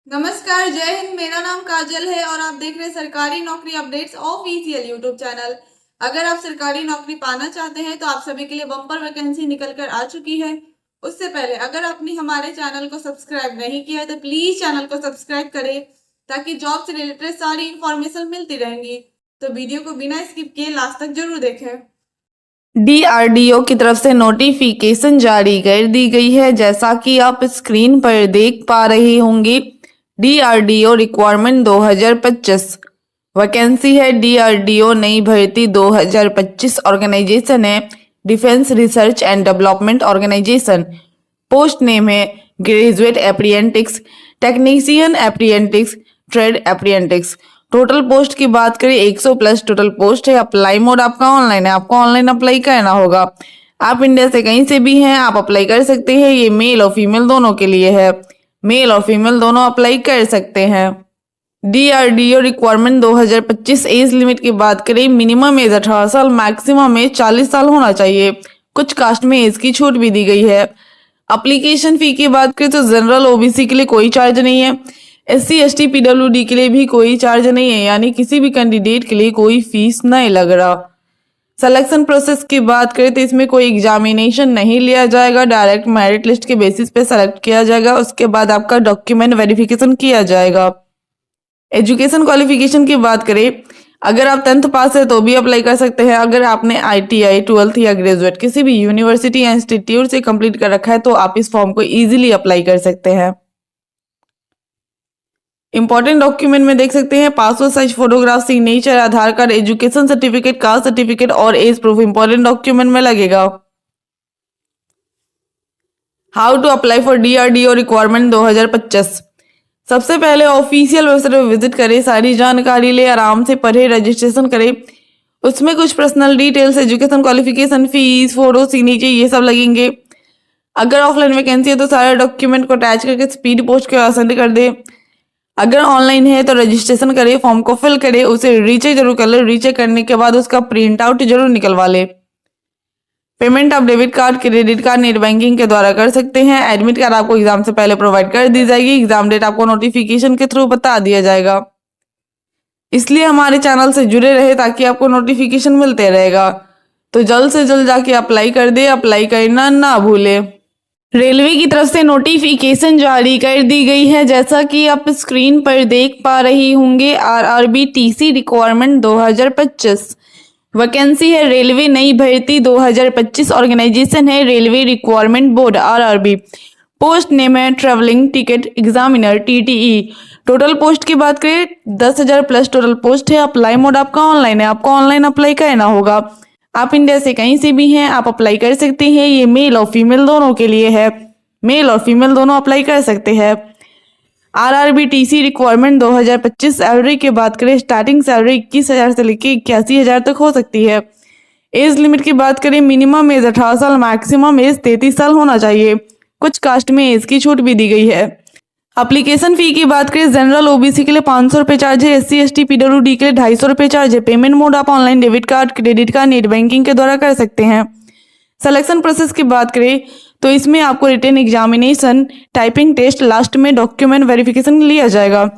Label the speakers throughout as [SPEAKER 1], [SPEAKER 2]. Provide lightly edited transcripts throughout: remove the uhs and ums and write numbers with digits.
[SPEAKER 1] नमस्कार, जय हिंद। मेरा नाम काजल है और आप देख रहे हैं सरकारी नौकरी अपडेट्स ऑफिशियल यूट्यूब चैनल। अगर आप सरकारी नौकरी पाना चाहते हैं तो आप सभी के लिए बम्पर वैकेंसी निकल कर आ चुकी है। उससे पहले अगर आपने हमारे चैनल को सब्सक्राइब नहीं किया है तो प्लीज चैनल को सब्सक्राइब करें ताकि जॉब से रिलेटेड सारी इंफॉर्मेशन मिलती रहेंगी। तो वीडियो को बिना स्किप किए लास्ट तक जरूर देखें।
[SPEAKER 2] DRDO की तरफ से नोटिफिकेशन जारी कर दी गई है। जैसा कि आप स्क्रीन पर देख पा रहे होंगे, DRDO रिक्वायरमेंट 2025 वैकेंसी है। DRDO नई भर्ती 2025 ऑर्गेनाइजेशन है defence research and development organisation. Post name है graduate apprentice, technician apprentice, trade apprentice. Total post की बात करें 100 प्लस टोटल पोस्ट है। अप्लाई मोड आपका ऑनलाइन है, आपको ऑनलाइन अप्लाई करना होगा। आप इंडिया से कहीं से भी हैं, आप अप्लाई कर सकते हैं। ये मेल और फीमेल दोनों के लिए है, मेल और फीमेल दोनों अप्लाई कर सकते हैं। DRDO रिक्वायरमेंट 2025 एज लिमिट की बात करें, मिनिमम एज 18 साल, मैक्सिमम एज 40 साल होना चाहिए। कुछ कास्ट में एज की छूट भी दी गई है। एप्लीकेशन फी की बात करें तो जनरल OBC के लिए कोई चार्ज नहीं है, SC ST PWD के लिए भी कोई चार्ज नहीं है, यानी किसी भी कैंडिडेट के लिए कोई फीस नहीं लग रहा। सिलेक्शन प्रोसेस की बात करें तो इसमें कोई एग्जामिनेशन नहीं लिया जाएगा, डायरेक्ट मेरिट लिस्ट के बेसिस पे सेलेक्ट किया जाएगा। उसके बाद आपका डॉक्यूमेंट वेरिफिकेशन किया जाएगा। एजुकेशन क्वालिफिकेशन की बात करें, अगर आप 10th पास है तो भी अप्लाई कर सकते हैं। अगर आपने ITI 12th या ग्रेजुएट किसी भी यूनिवर्सिटी या इंस्टीट्यूट से कंप्लीट कर रखा है तो आप इस फॉर्म को इजीली अप्लाई कर सकते हैं। इंपॉर्टेंट डॉक्यूमेंट में देख सकते हैं passport size photograph, signature, Aadhaar card, education certificate, caste certificate और एज प्रूफ इंपॉर्टेंट डॉक्यूमेंट में लगेगा। How to apply for DRDO requirement 2025। सबसे पहले ऑफिशियल वेबसाइट पर विजिट करें, सारी जानकारी ले, आराम से पढ़े, रजिस्ट्रेशन करें। उसमें कुछ personal details, education qualification, fees, photo, signature ये सब लगेंगे। अगर ऑफलाइन वैकेंसी है तो सारे डॉक्यूमेंट को अटैच करके स्पीड पोस्ट के सेंड कर दे। अगर ऑनलाइन है तो रजिस्ट्रेशन करें, फॉर्म को फिल करें, उसे रीचेक जरूर कर ले। रीचेक करने के बाद उसका प्रिंट आउट जरूर निकलवा ले। पेमेंट आप debit card, credit card, net banking के द्वारा कर सकते हैं। एडमिट कार्ड आपको एग्जाम से पहले प्रोवाइड कर दी जाएगी। एग्जाम डेट आपको नोटिफिकेशन के थ्रू बता दिया जाएगा। इसलिए हमारे चैनल से जुड़े रहे ताकि आपको नोटिफिकेशन मिलते रहेगा। तो जल्द से जल्द जाके अप्लाई कर दे, अप्लाई करना ना भूले। रेलवे की तरफ से नोटिफिकेशन जारी कर दी गई है। जैसा कि आप स्क्रीन पर देख पा रही होंगे, RRB TC रिक्वायरमेंट 2025 वैकेंसी है। रेलवे नई भर्ती 2025 ऑर्गेनाइजेशन है railway requirement board RRB। Post name है travelling ticket examiner TTE। Total post की बात करें 10,000 प्लस टोटल पोस्ट है। अप्लाई मोड आपका ऑनलाइन है, आपको ऑनलाइन अप्लाई करना होगा। आप इंडिया से कहीं से भी हैं, आप अप्लाई कर सकते हैं। ये मेल और फीमेल दोनों के लिए है, मेल और फीमेल दोनों अप्लाई कर सकते हैं। RRB TC रिक्वायरमेंट 2025 सैलरी की बात करें, स्टार्टिंग सैलरी 21,000 से लेकर 81,000 तक हो सकती है। एज लिमिट की बात करें, मिनिमम एज 18 साल, मैक्सिमम एज 33 साल होना चाहिए। कुछ कास्ट में एज की छूट भी दी गई है। एप्लीकेशन फी की बात करें, जनरल OBC के लिए 500 रुपये चार्ज है, SC ST PWD के लिए 250 रुपये चार्ज है। पेमेंट मोड आप online debit card, credit card, net banking के द्वारा कर सकते हैं। सिलेक्शन प्रोसेस की बात करें तो इसमें आपको written examination, typing test, last में डॉक्यूमेंट वेरिफिकेशन लिया जाएगा।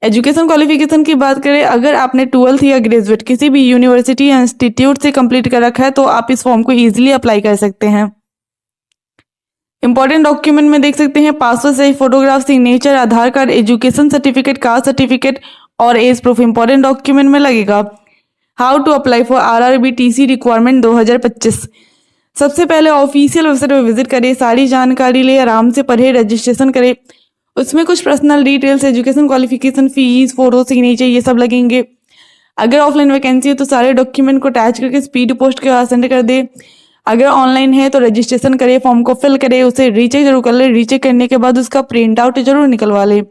[SPEAKER 2] एजुकेशन क्वालिफिकेशन की बात करें, अगर आपने 12th या ग्रेजुएट किसी भी यूनिवर्सिटी या इंस्टीट्यूट से कंप्लीट कर रखा है तो आप इस फॉर्म को ईजिली अप्लाई कर सकते हैं। इंपॉर्टेंट डॉक्यूमेंट में देख सकते हैं passport size photograph, signature, Aadhaar card, education certificate, caste certificate और एज प्रूफ इंपॉर्टेंट डॉक्यूमेंट में लगेगा। How to apply for RRB TC requirement 2025। सबसे पहले ऑफिशियल वेबसाइट पर विजिट करें, सारी जानकारी ले, आराम से पढ़े, रजिस्ट्रेशन करें। उसमें कुछ personal details, education qualification, fees, photo, signature ये सब लगेंगे। अगर ऑफलाइन वैकेंसी है तो सारे डॉक्यूमेंट को अटैच करके स्पीड पोस्ट के सेंड कर दे। अगर ऑनलाइन है तो रजिस्ट्रेशन करें, फॉर्म को फिल करें, उसे रीचेक जरूर कर ले। रीचेक करने के बाद उसका प्रिंट आउट जरूर निकलवा ले।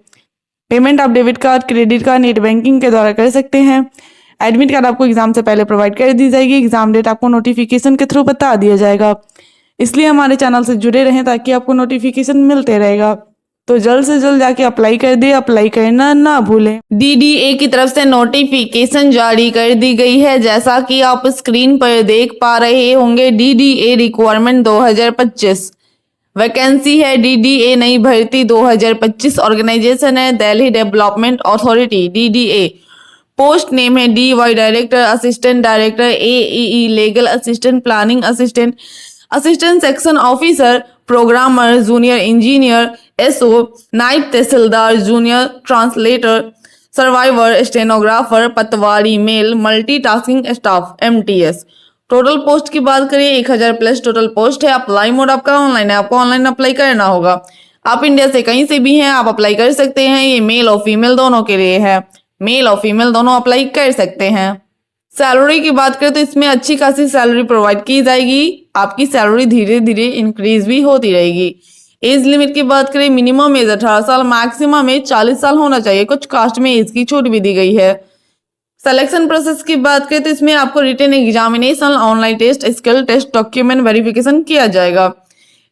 [SPEAKER 2] पेमेंट आप debit card, credit card, net banking के द्वारा कर सकते हैं। एडमिट कार्ड आपको एग्जाम से पहले प्रोवाइड कर दी जाएगी। एग्जाम डेट आपको नोटिफिकेशन के थ्रू बता दिया जाएगा। इसलिए हमारे चैनल से जुड़े रहें ताकि आपको नोटिफिकेशन मिलते रहेगा। तो जल्द से जल्द जाके अप्लाई कर दे, अप्लाई करना ना भूलें। DDA की तरफ से नोटिफिकेशन जारी कर दी गई है। जैसा कि आप स्क्रीन पर देख पा रहे होंगे, DDA रिक्वायरमेंट 2025 वैकेंसी है DDA नई भर्ती 2025, ऑर्गेनाइजेशन है Delhi development authority DDA। Post name है DY director, assistant director, AEE legal assistant, planning assistant, assistant section officer, programmer, junior engineer, SO, naib tehsildar, junior translator, surveyor, stenographer, patwari मेल, multitasking staff MTS। Total post की बात करें 1000 plus total post है। Apply mode आपका online है, आपको online apply करना होगा। आप इंडिया से कहीं से भी हैं, आप अप्लाई कर सकते हैं। ये मेल और फीमेल दोनों के लिए है, मेल और फीमेल दोनों अप्लाई कर सकते हैं। सैलरी की बात करें तो इसमें अच्छी खासी सैलरी प्रोवाइड की जाएगी। आपकी सैलरी धीरे धीरे इंक्रीज भी होती रहेगी। एज लिमिट की बात करें, मिनिमम एज 18 साल, मैक्सिमम एज 40 साल होना चाहिए। कुछ कास्ट में एज की छूट भी दी गई है। सिलेक्शन प्रोसेस की बात करें तो इसमें आपको written examination, online test, skill test, document verification किया जाएगा।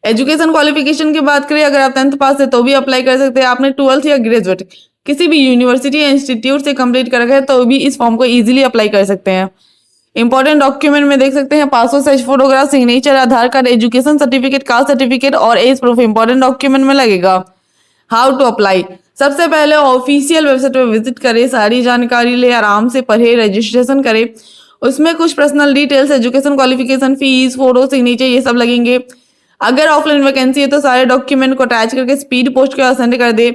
[SPEAKER 2] एजुकेशन क्वालिफिकेशन की बात करें, अगर आप 10th पास है तो भी अप्लाई कर सकते हैं। आपने 12th या ग्रेजुएट किसी भी यूनिवर्सिटी या इंस्टीट्यूट से कंप्लीट कर रखा है तो भी इस फॉर्म को इजीली अप्लाई कर सकते हैं। इंपॉर्टेंट डॉक्यूमेंट में देख सकते हैं passport size photograph, signature, Aadhaar card, education certificate, caste certificate और एज प्रूफ इंपॉर्टेंट डॉक्यूमेंट में लगेगा। हाउ टू अप्लाई, सबसे पहले ऑफिशियल वेबसाइट पर विजिट करें, सारी जानकारी ले, आराम से पढ़े, रजिस्ट्रेशन करें। उसमें कुछ personal details, education qualification, fees, photo, signature ये सब लगेंगे। अगर ऑफलाइन वैकेंसी है तो सारे डॉक्यूमेंट को अटैच करके स्पीड पोस्ट के सेंड कर दे।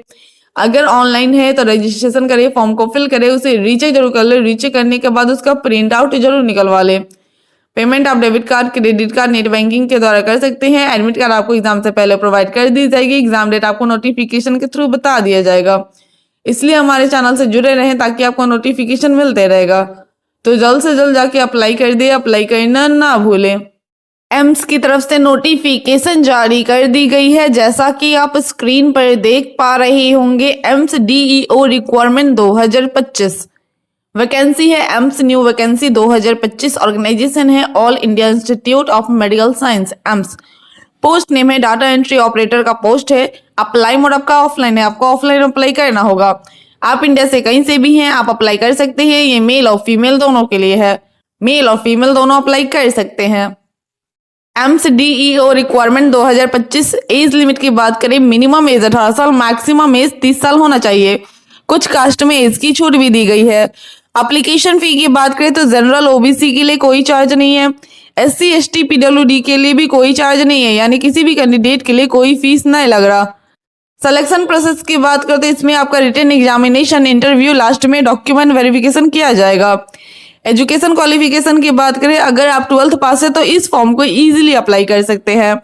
[SPEAKER 2] अगर ऑनलाइन है तो रजिस्ट्रेशन करें, फॉर्म को फिल करें, उसे रीचेक जरूर कर ले। रीचेक करने के बाद उसका प्रिंट आउट जरूर निकलवा ले। पेमेंट आप debit card, credit card, net banking के द्वारा कर सकते हैं। एडमिट कार्ड आपको एग्जाम से पहले प्रोवाइड कर दी जाएगी। एग्जाम डेट आपको नोटिफिकेशन के थ्रू बता दिया जाएगा। इसलिए हमारे चैनल से जुड़े रहें ताकि आपको नोटिफिकेशन मिलते रहेगा। तो जल्द से जल्द जाके अप्लाई कर दे, अप्लाई करना ना भूलें। एम्स की तरफ से नोटिफिकेशन जारी कर दी गई है, जैसा कि आप स्क्रीन पर देख पा रहे होंगे। एम्स DEO रिक्वायरमेंट 2025 वैकेंसी है। एम्स न्यू वैकेंसी 2025, ऑर्गेनाइजेशन है all India institute of medical science AIIMS. Post name है डाटा एंट्री ऑपरेटर का पोस्ट है। अप्लाई मोड आपका ऑफलाइन है, आपको ऑफलाइन अप्लाई करना होगा। आप इंडिया से कहीं से भी हैं, आप अप्लाई कर सकते हैं। ये मेल और फीमेल दोनों के लिए है, मेल और फीमेल दोनों अप्लाई कर सकते हैं। AIIMS DEO requirement 2025। Age limit की बात करें, मिनिमम एज 18 साल, मैक्सिमम एज 30 साल होना चाहिए। कुछ कास्ट में एज की छूट भी दी गई है। एप्लीकेशन फी की बात करें तो जनरल OBC के लिए कोई चार्ज नहीं है। SC ST PWD के लिए भी कोई चार्ज नहीं है, यानी किसी भी कैंडिडेट के लिए कोई फीस नहीं लग रहा। सिलेक्शन प्रोसेस की बात करते इसमें आपका रिटन एग्जामिनेशन, इंटरव्यू, लास्ट में डॉक्यूमेंट वेरिफिकेशन किया जाएगा। एजुकेशन क्वालिफिकेशन की बात करें, अगर आप 12th पास है तो इस फॉर्म को इजीली अप्लाई कर सकते हैं।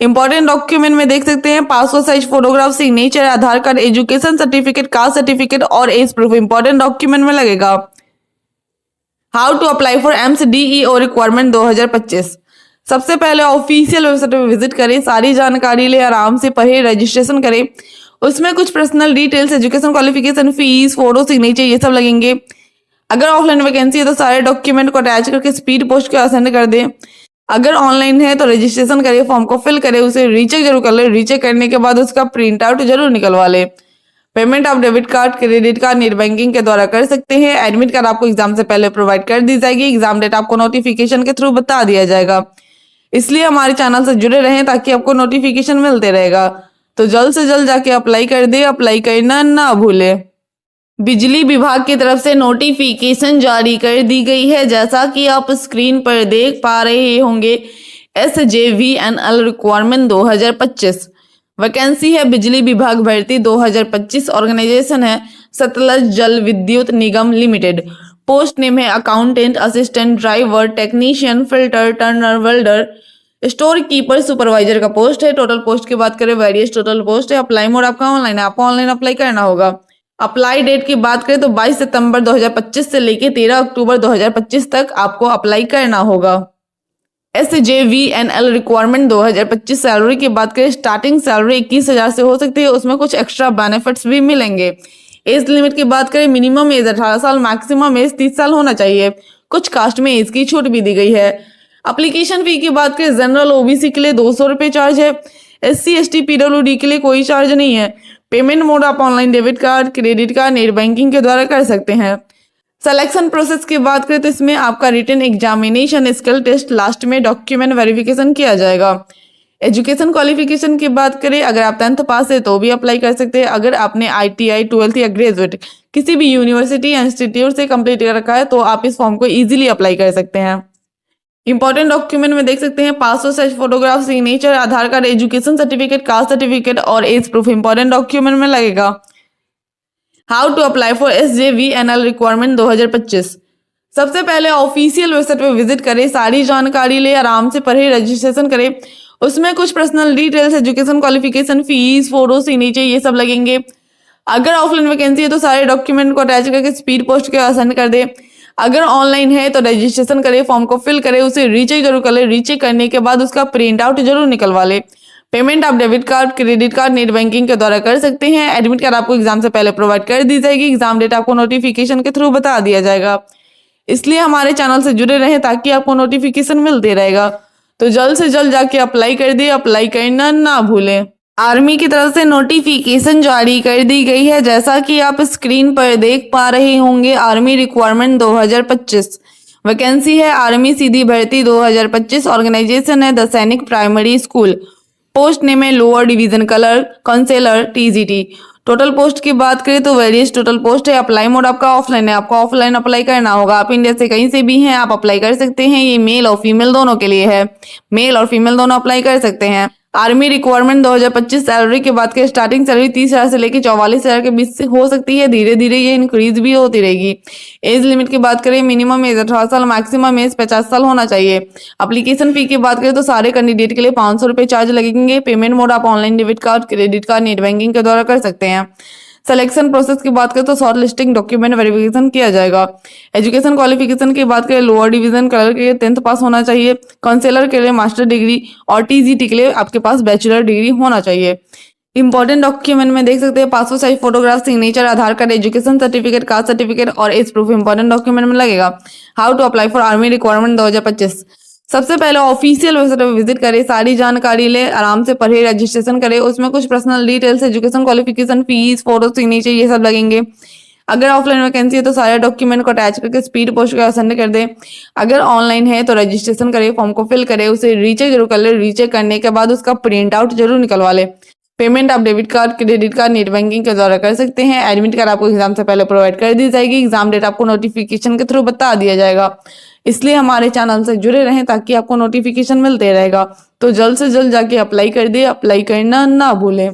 [SPEAKER 2] इंपॉर्टेंट डॉक्यूमेंट में देख सकते हैं passport size photograph, signature, Aadhaar card, education certificate, caste certificate और एज प्रूफ इंपॉर्टेंट डॉक्यूमेंट में लगेगा। How to apply for AIIMS DEO requirement 2025, सबसे पहले ऑफिशियल वेबसाइट पर विजिट करें, सारी जानकारी ले, आराम से पढ़े, रजिस्ट्रेशन करें। उसमें कुछ personal details, education qualification, fees, photo, signature ये सब लगेंगे। अगर ऑफलाइन वैकेंसी है तो सारे डॉक्यूमेंट को अटैच करके स्पीड पोस्ट के सेंड कर दें। अगर ऑनलाइन है तो रजिस्ट्रेशन करें, फॉर्म को फिल करें, उसे रीचेक जरूर कर ले। रीचेक करने के बाद उसका प्रिंट आउट जरूर निकलवा ले। पेमेंट आप debit card, credit card, net banking के द्वारा कर सकते हैं। एडमिट कार्ड आपको एग्जाम से पहले प्रोवाइड कर दी जाएगी। एग्जाम डेट आपको नोटिफिकेशन के थ्रू बता दिया जाएगा। इसलिए हमारे चैनल से जुड़े रहें ताकि आपको नोटिफिकेशन मिलते रहेगा। तो जल्द से जल्द जाके अप्लाई कर दे, अप्लाई करना ना भूले। बिजली विभाग की तरफ से नोटिफिकेशन जारी कर दी गई है, जैसा कि आप स्क्रीन पर देख पा रहे होंगे। SJVNL रिक्वायरमेंट 2025 वैकेंसी है बिजली विभाग भर्ती 2025, ऑर्गेनाइजेशन है सतलज जल विद्युत निगम लिमिटेड। पोस्ट नेम है accountant, assistant, driver, technician, filter, Turner, welder, store keeper, supervisor का पोस्ट है। टोटल पोस्ट की बात करें, वेरियस टोटल पोस्ट है। अप्लाई मोड आपका ऑनलाइन है, आपको ऑनलाइन अप्लाई करना होगा। अप्लाई डेट की बात करें तो 22 सितंबर 2025 से लेकर 13 अक्टूबर 2025 तक आपको अप्लाई करना होगा। SJVNL रिक्वायरमेंट 2025 सैलरी की बात करें, स्टार्टिंग सैलरी 21,000 से हो सकती है, उसमें कुछ एक्स्ट्रा बेनिफिट्स भी मिलेंगे। एज लिमिट की बात करें, मिनिमम एज 18 साल, मैक्सिमम एज 30 साल होना चाहिए। कुछ कास्ट में एज की छूट भी दी गई है। एप्लीकेशन फी की बात करें, जनरल OBC के लिए 200 रुपये चार्ज है। SC ST PWD के लिए कोई चार्ज नहीं है। पेमेंट मोड आप online debit card, credit card, net banking के द्वारा कर सकते हैं। सिलेक्शन प्रोसेस की बात करें तो इसमें आपका written examination, skill test, last में डॉक्यूमेंट वेरिफिकेशन किया जाएगा। एजुकेशन क्वालिफिकेशन की बात करें, अगर आप 10th पास है तो भी अप्लाई कर सकते हैं। अगर आपने ITI 12th या ग्रेजुएट किसी भी यूनिवर्सिटी या इंस्टीट्यूट से कंप्लीट कर रखा है तो आप इस फॉर्म को इजीली अप्लाई कर सकते हैं। इंपॉर्टेंट डॉक्यूमेंट में देख सकते हैं passport size photograph, signature, Aadhaar card, education certificate, caste certificate और एज प्रूफ इंपॉर्टेंट डॉक्यूमेंट में लगेगा। How to apply for SJVNL requirement 2025। सबसे पहले ऑफिशियल वेबसाइट पे विजिट करें, सारी जानकारी ले, आराम से पढ़े, रजिस्ट्रेशन करें। उसमें कुछ personal details, education qualification, fees, photo, signature ये सब लगेंगे। अगर ऑफलाइन वैकेंसी है तो सारे डॉक्यूमेंट को अटैच करके स्पीड पोस्ट के सेंड कर दे। अगर ऑनलाइन है तो रजिस्ट्रेशन करें, फॉर्म को फिल करें, उसे रीचेक जरूर कर ले। रीचेक करने के बाद उसका प्रिंट आउट जरूर निकलवा ले। पेमेंट आप debit card, credit card, net banking के द्वारा कर सकते हैं। एडमिट कार्ड आपको एग्जाम से पहले प्रोवाइड कर दी जाएगी। एग्जाम डेट आपको नोटिफिकेशन के थ्रू बता दिया जाएगा। इसलिए हमारे चैनल से जुड़े रहें ताकि आपको नोटिफिकेशन मिलते रहेगा। तो जल्द से जल्द जाके अप्लाई कर दे, अप्लाई करना ना भूलें। आर्मी की तरफ से नोटिफिकेशन जारी कर दी गई है, जैसा कि आप स्क्रीन पर देख पा रहे होंगे। आर्मी रिक्वायरमेंट 2025 वैकेंसी है आर्मी सीधी भर्ती 2025। ऑर्गेनाइजेशन है the Sainik primary school. Post name है lower division colour counsellor TGT। Total post की बात करें तो वेरियस टोटल पोस्ट है। अप्लाई मोड आपका ऑफलाइन है, आपको ऑफलाइन अप्लाई करना होगा। आप इंडिया से कहीं से भी हैं, आप अप्लाई कर सकते हैं। ये मेल और फीमेल दोनों के लिए है, मेल और फीमेल दोनों अप्लाई कर सकते हैं। आर्मी रिक्वायरमेंट 2025 सैलरी की बात करें, स्टार्टिंग सैलरी 30,000 से लेकर 44,000 के बीच से हो सकती है। धीरे धीरे ये इंक्रीज भी होती रहेगी। एज लिमिट की बात करें, मिनिमम एज 18 साल, मैक्सिमम एज 50 साल होना चाहिए। एप्लीकेशन फी की बात करें तो सारे कैंडिडेट के लिए 500 रुपये चार्ज लगेंगे। पेमेंट मोड आप online debit card, credit card, net banking के द्वारा कर सकते हैं। सिलेक्शन प्रोसेस की बात करें तो शॉर्ट लिस्टिंग, डॉक्यूमेंट वेरिफिकेशन किया जाएगा। एजुकेशन क्वालिफिकेशन की बात करें, लोअर डिवीजन कलर के लिए 10th पास होना चाहिए। काउंसलर के लिए मास्टर डिग्री और TGT के लिए आपके पास बैचलर डिग्री होना चाहिए। इंपॉर्टेंट डॉक्यूमेंट में देख सकते हैं passport size photograph, signature, Aadhaar card, education certificate, caste certificate और एज प्रूफ इंपॉर्टेंट डॉक्यूमेंट में लगेगा। How to apply for army requirement 2025। सबसे पहले ऑफिशियल वेबसाइट पर विजिट करें, सारी जानकारी ले, आराम से पढ़े, रजिस्ट्रेशन करें। उसमें कुछ personal details, education qualification, fees, photo, signature ये सब लगेंगे। अगर ऑफलाइन वैकेंसी है तो सारे डॉक्यूमेंट को अटैच करके स्पीड पोस्ट का सेंड कर दे। अगर ऑनलाइन है तो रजिस्ट्रेशन करें, फॉर्म को फिल करें, उसे रीचेक जरूर कर ले। रीचेक करने के बाद उसका प्रिंट आउट जरूर निकलवा ले। पेमेंट आप debit card, credit card, net banking के द्वारा कर सकते हैं। एडमिट कार्ड आपको एग्जाम से पहले प्रोवाइड कर दी जाएगी। एग्जाम डेट आपको नोटिफिकेशन के थ्रू बता दिया जाएगा। इसलिए हमारे चैनल से जुड़े रहें ताकि आपको नोटिफिकेशन मिलते रहेगा। तो जल्द से जल्द जाके अप्लाई कर दे, अप्लाई करना ना भूलें।